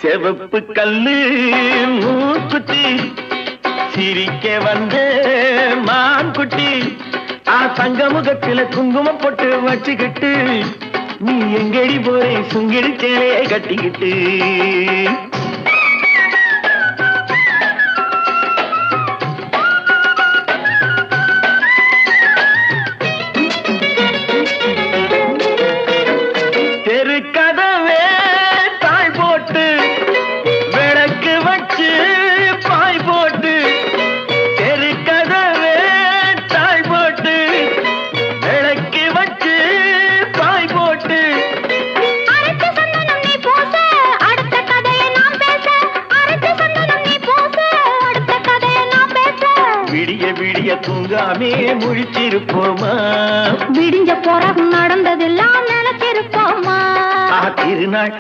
செவப்பு கல்லு மூக்குத்தி சிரிக்க வந்த மான்குட்டி சங்கமுகத்தில குங்குமம் போட்டு வச்சுக்கிட்டு நீ எங்கடி போறே சுங்கிடி சேலையை கட்டிக்கிட்டு தெருக்கதவே தாய் போட்டு விளக்கு வச்சு பாய் போட்டு தெருக்கதவே தாய் போட்டு விளக்கு வச்சு பாய் போட்டு விடிய விடிய தூங்காமே முழிச்சிருப்போமா விடிஞ்ச போறாக நடந்ததெல்லாம் நினைச்சிருப்போமா திருநாள்